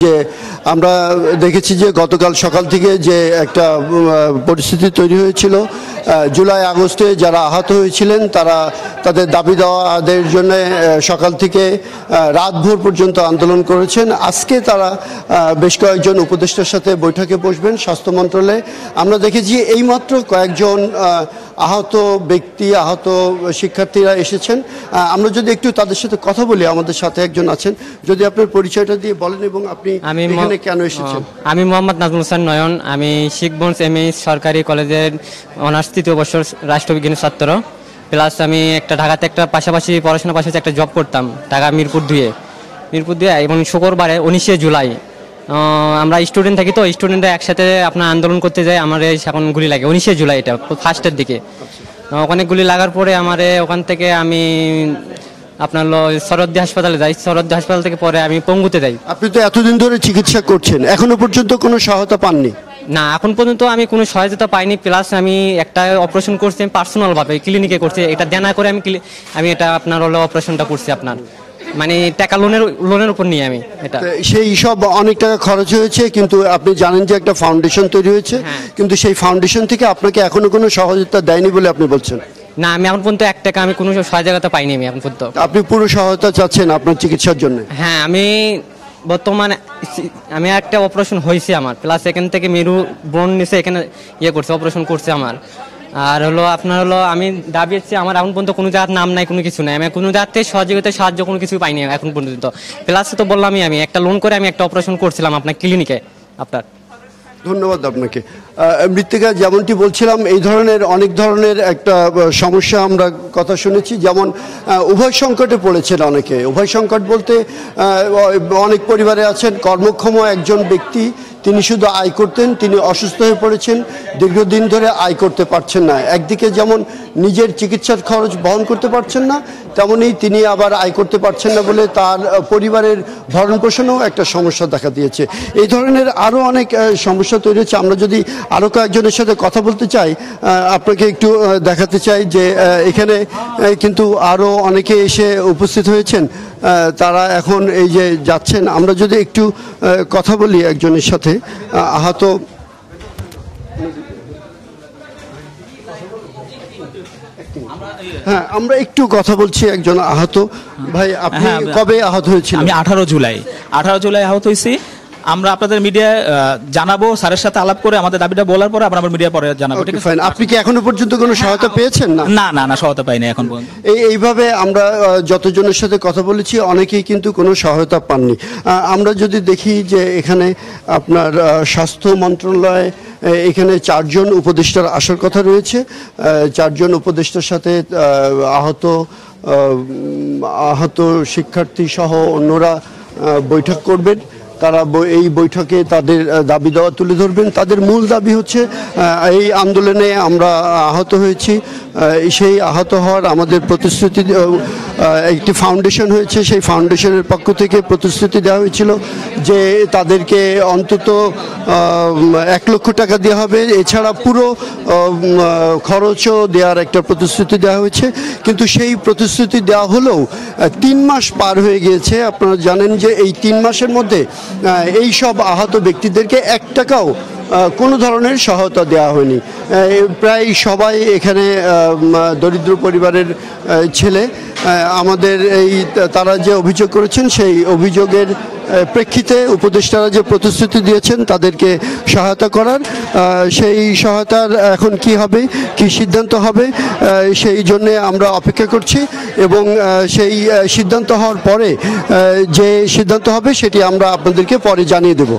যে আমরা দেখেছি যে গতকাল সকাল থেকে যে একটা পরিস্থিতি তৈরি হয়েছিল, জুলাই আগস্টে যারা আহত হয়েছিলেন তারা তাদের দাবি দেওয়াদের জন্য সকাল থেকে রাতভর পর্যন্ত আন্দোলন করেছেন। আজকে তারা বেশ কয়েকজন উপদেষ্টার সাথে বৈঠকে বসবেন স্বাস্থ্য মন্ত্রণালয়ে। আমরা দেখেছি এইমাত্র কয়েকজন আহত ব্যক্তি, আহত শিক্ষার্থীরা এসেছেন। আমরা যদি একটু তাদের সাথে কথা বলি, আমাদের সাথে একজন আছেন, যদি আপনার পরিচয়টা দিয়ে বলেন এবং আপনি এখানে কেন এসেছেন। আমি মোহাম্মদ নাজমুল হোসেন নয়ন, আমি শিখগঞ্জ এমএ সরকারি কলেজের অনার্স তৃতীয় বর্ষ রাষ্ট্রবিজ্ঞানের ছাত্র, প্লাস আমি ঢাকাতে একটা পাশাপাশি পড়াশোনার পাশাপাশি একটা জব করতাম ঢাকা মিরপুর দুয়ে এবং শুক্রবারে 19 জুলাই আমরা স্টুডেন্ট থাকি, তো স্টুডেন্টরা একসাথে আপনার আন্দোলন করতে যায়। আমার এখন গুলি লাগে 19 জুলাই, এটা ফার্স্টের দিকে। ওখানে গুলি লাগার পরে ওখান থেকে আমি আপনার সরদ্দি হাসপাতালে যাই, সরদ্দি হাসপাতাল থেকে পরে আমি পঙ্গুতে যাই। আপনি তো এতদিন ধরে চিকিৎসা করছেন, এখনো পর্যন্ত কোনো সহায়তা পাননি? না, এখন পর্যন্ত আমি কোনো সহায়তা পাইনি। প্লাস আমি একটা অপারেশন করছি পার্সোনালভাবে, ক্লিনিকে করছি। এটা দেনা করে আমি এটা আপনার অপারেশনটা করছি আপনার মানে টাকা লোনের উপর নিয়ে আমি এটা। সেই সব অনেক টাকা খরচ হয়েছে, কিন্তু আপনি জানেন যে একটা ফাউন্ডেশন তৈরি হয়েছে, কিন্তু সেই ফাউন্ডেশন থেকে আপনাকে এখনো কোনো সহযোগিতা দেয়নি বলে আপনি বলছেন? না, আমি এখন পর্যন্ত 1 টাকা আমি কোনো সহায়তা পাইনি আমি এখন পর্যন্ত। আপনি পুরো সহায়তা চাচ্ছেন আপনার চিকিৎসার জন্য? হ্যাঁ, আমি বর্তমানে আমি একটা অপারেশন হয়েছে আমার, প্লাস এখান থেকে মেরু বোন নিচে এখানে করছে, অপারেশন করছে আমার। আর আপনার আমি দাবি হচ্ছে আমার এখন পর্যন্ত কোনো জায়গার নাম নাই, কোনো কিছু নাই। আমি কোনো জায়গা থেকে সাহায্য কোনো কিছু পাইনি এখন পর্যন্ত। প্লাস তো বললামই আমি একটা লোন করে আমি একটা অপারেশন করছিলাম আপনার ক্লিনিকে আপনার। ধন্যবাদ আপনাকে। মৃত্তিকা, যেমনটি বলছিলাম, এই ধরনের অনেক ধরনের একটা সমস্যা আমরা কথা শুনেছি। যেমন উভয় সংকটে পড়েছেন অনেকে। উভয় সংকট বলতে অনেক পরিবারে আছেন কর্মক্ষম একজন ব্যক্তি, তিনি শুধু আয় করতেন, তিনি অসুস্থ হয়ে পড়েছেন, দীর্ঘদিন ধরে আয় করতে পারছেন না। একদিকে যেমন নিজের চিকিৎসার খরচ বহন করতে পারছেন না, তেমনি তিনি আবার আয় করতে পারছেন না বলে তার পরিবারের ভরণ পোষণেও একটা সমস্যা দেখা দিয়েছে। এই ধরনের আরও অনেক সমস্যা তৈরি হচ্ছে। আমরা যদি আরও কয়েকজনের সাথে কথা বলতে চাই, আপনাকে একটু দেখাতে চাই যে এখানে কিন্তু আরও অনেকে এসে উপস্থিত হয়েছেন, তারা এখন এই যে যাচ্ছেন। আমরা যদি একটু কথা বলি একজনের সাথে, আহত। হ্যাঁ, আমরা একটু কথা বলছি একজন আহত ভাই। আপনি কবে আহত হয়েছিল? আমি 18 জুলাই আহত হয়েছি। আমরা আপনাদের মিডিয়ায় জানাবো, স্যারের সাথে আলাপ করে আমাদের দাবিটা বলার পরে আমরা মিডিয়া পরে জানাবো। ঠিক আছে? আপনি কি এখনো পর্যন্ত কোনো সহায়তা পেয়েছেন? না, সহায়তা পাইনি এখন পর্যন্ত। এইভাবে আমরা যতজনের সাথে কথা বলেছি অনেকেই কিন্তু কোনো সহায়তা পাননি। আমরা যদি দেখি যে এখানে আপনার স্বাস্থ্য মন্ত্রণালয়, এখানে 4 জন উপদেষ্টার আসার কথা রয়েছে। 4 জন উপদেষ্টার সাথে আহত শিক্ষার্থী সহ অন্যরা বৈঠক করবেন। তারা এই বৈঠকে তাদের দাবি দেওয়া তুলে ধরবেন। তাদের মূল দাবি হচ্ছে, এই আন্দোলনে আমরা আহত হয়েছি, সেই আহত হওয়ার আমাদের প্রতিশ্রুতি, একটি ফাউন্ডেশন হয়েছে, সেই ফাউন্ডেশনের পক্ষ থেকে প্রতিশ্রুতি দেওয়া হয়েছিল যে তাদেরকে অন্তত 1 লক্ষ টাকা দেওয়া হবে, এছাড়া পুরো খরচও দেওয়ার একটা প্রতিশ্রুতি দেওয়া হয়েছে। কিন্তু সেই প্রতিশ্রুতি দেওয়া হলেও 3 মাস পার হয়ে গিয়েছে। আপনারা জানেন যে এই 3 মাসের মধ্যে এই সব আহত ব্যক্তিদেরকে 1 টাকাও কোনো ধরনের সহায়তা দেওয়া হয়নি। প্রায় সবাই এখানে দরিদ্র পরিবারের ছেলে। আমাদের তারা যে অভিযোগ করেছেন, সেই অভিযোগের প্রেক্ষিতে উপদেষ্টারা যে প্রতিশ্রুতি দিয়েছেন তাদেরকে সহায়তা করার, সেই সহায়তার এখন কি হবে, কি সিদ্ধান্ত হবে, সেই জন্যে আমরা অপেক্ষা করছি। এবং সেই সিদ্ধান্ত হওয়ার পরে যে সিদ্ধান্ত হবে সেটি আমরা আপনাদেরকে পরে জানিয়ে দেব।